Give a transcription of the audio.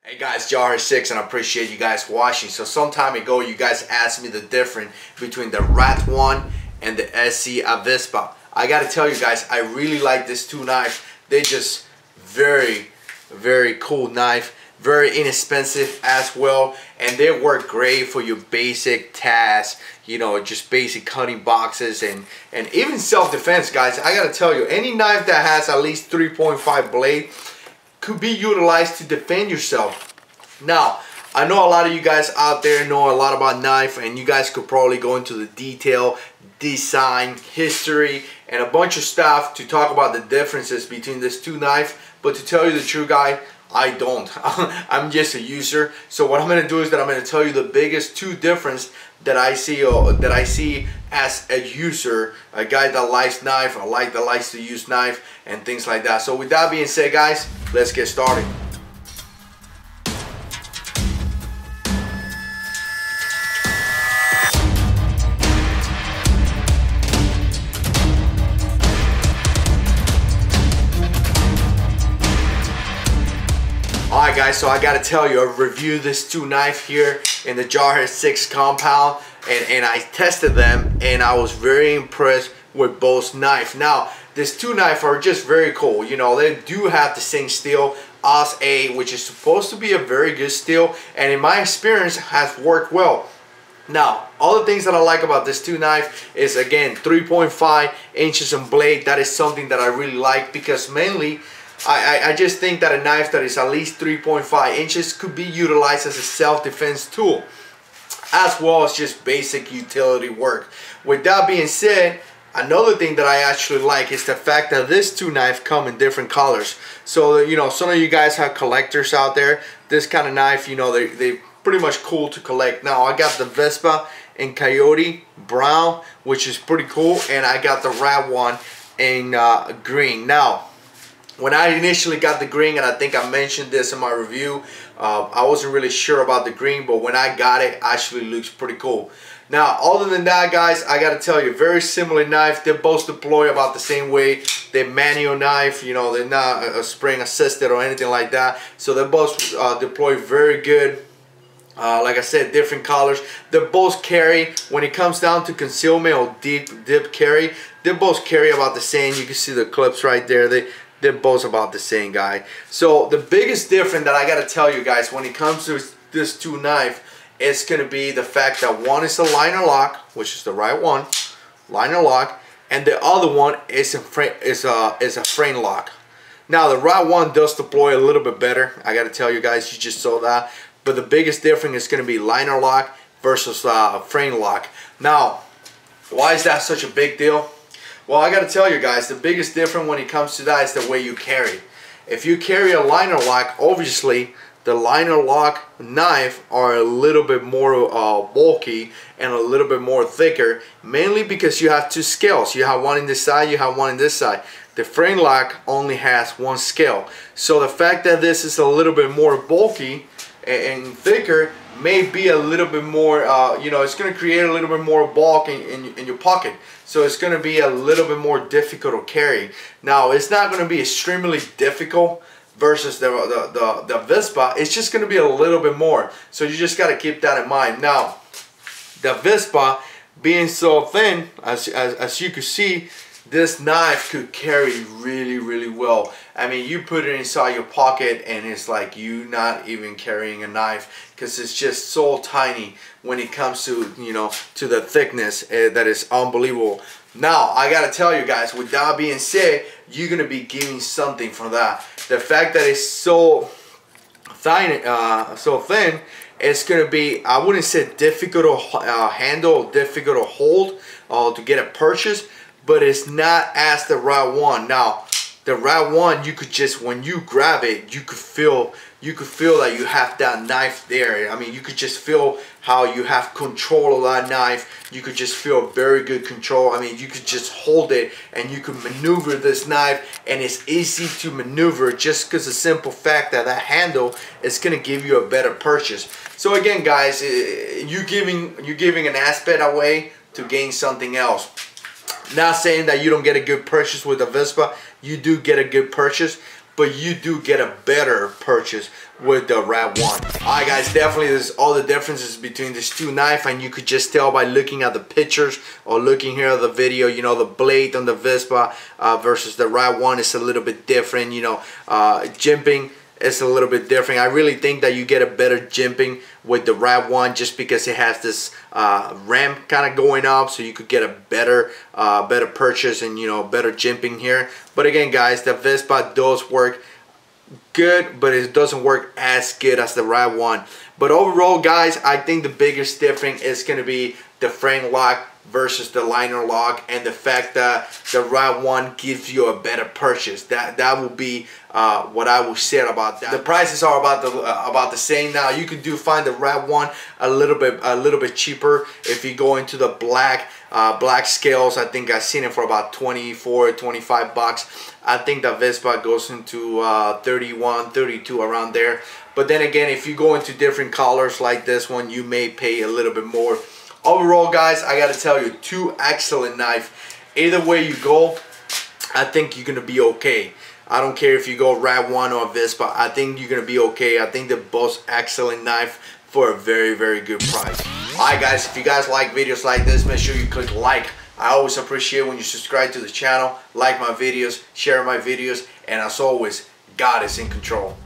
Hey guys, JH6, and I appreciate you guys watching. So some time ago you guys asked me the difference between the RAT-1 and the ESEE Avispa. I gotta tell you guys, I really like these two knives. They're just very cool knife, very inexpensive as well, and they work great for your basic tasks, you know, just basic cutting boxes and even self-defense, guys. I gotta tell you, any knife that has at least 3.5 blade could be utilized to defend yourself. Now, I know a lot of you guys out there know a lot about knife, and you guys could probably go into the detail, design, history, and a bunch of stuff to talk about the differences between these two knives. But to tell you the truth, guy, I don't. I'm just a user. So what I'm going to do is that I'm going to tell you the biggest two difference that I see, as a user, a guy that likes knife, that likes to use knife and things like that. So with that being said, guys, let's get started. Alright guys, so I gotta tell you, I reviewed this two knife here in the JH6 compound, and I tested them, and I was very impressed with both knives. Now, these two knives are just very cool. You know, they do have the same steel, ASA, which is supposed to be a very good steel, and in my experience has worked well. Now, all the things that I like about this two knife is, again, 3.5 inches in blade. That is something that I really like, because mainly I just think that a knife that is at least 3.5 inches could be utilized as a self-defense tool, as well as just basic utility work. With that being said, another thing that I actually like is the fact that these two knives come in different colors. So, you know, some of you guys have collectors out there. This kind of knife, you know, they're pretty much cool to collect. Now, I got the Avispa in Coyote Brown, which is pretty cool, and I got the RAT-1 in green. Now, when I initially got the green, and I think I mentioned this in my review, I wasn't really sure about the green, but when I got it, actually looks pretty cool. Now, other than that, guys, I gotta tell you, very similar knife. They both deploy about the same way. They're manual knife, you know, they're not a spring assisted or anything like that. So they both deploy very good. Like I said, different colors. They both carry, when it comes down to concealment or deep carry, they both carry about the same. You can see the clips right there. They're both about the same, guy. So the biggest difference that I gotta tell you guys when it comes to this two knife, it's gonna be the fact that one is a liner lock, which is the right one, liner lock, and the other one is a frame lock. Now the RAT-1 does deploy a little bit better. I gotta tell you guys, you just saw that. But the biggest difference is gonna be liner lock versus frame lock. Now, why is that such a big deal? Well, I gotta tell you guys, the biggest difference when it comes to that is the way you carry. If you carry a liner lock, obviously the liner lock knife are a little bit more bulky and a little bit more thicker, mainly because you have two scales. You have one in this side, you have one in this side. The frame lock only has one scale. So the fact that this is a little bit more bulky and thicker may be a little bit more, you know, it's going to create a little bit more bulk in your pocket. So it's going to be a little bit more difficult to carry. Now, it's not going to be extremely difficult versus the Avispa. It's just going to be a little bit more. So you just got to keep that in mind. Now, the Avispa being so thin, as you can see, this knife could carry really well. I mean, you put it inside your pocket and it's like you not even carrying a knife, because it's just so tiny when it comes to, you know, to the thickness. That is unbelievable. Now, I gotta tell you guys, with that being said, you're gonna be giving something for that. The fact that it's so thin, it's gonna be, I wouldn't say difficult to handle, difficult to hold, to get a purchase, but it's not as the RAT-1. Now, the RAT-1, you could just, when you grab it, you could feel that you have that knife there. I mean, you could just feel how you have control of that knife. You could just feel very good control. I mean, you could just hold it and you could maneuver this knife, and it's easy to maneuver just because the simple fact that that handle is gonna give you a better purchase. So again, guys, you're giving an aspect away to gain something else. Not saying that you don't get a good purchase with the Avispa. You do get a good purchase, but you do get a better purchase with the RAT-1. Alright guys, definitely there's all the differences between these two knives, and you could just tell by looking at the pictures or looking here at the video. You know, the blade on the Avispa versus the RAT-1 is a little bit different. You know, jimping is a little bit different. I really think that you get a better jimping with the RAT-1 just because it has this ramp kind of going up, so you could get a better purchase and, you know, better jimping here. But again guys, the Avispa does work good, but it doesn't work as good as the RAT-1. But overall guys, I think the biggest difference is going to be the frame lock versus the liner lock, and the fact that the RAT-1 gives you a better purchase. That will be what I will say about that. The prices are about the same. Now you could find the RAT-1 a little bit cheaper if you go into the black scales. I think I've seen it for about 24, 25 bucks. I think the Avispa goes into 31, 32, around there. But then again, if you go into different colors like this one, you may pay a little bit more. Overall guys, I gotta tell you, two excellent knives. Either way you go, I think you're gonna be okay. I don't care if you go RAT-1 or Avispa, I think you're gonna be okay. I think they're both excellent knives for a very, very good price. Alright guys, if you guys like videos like this, make sure you click like. I always appreciate when you subscribe to the channel, like my videos, share my videos, and as always, God is in control.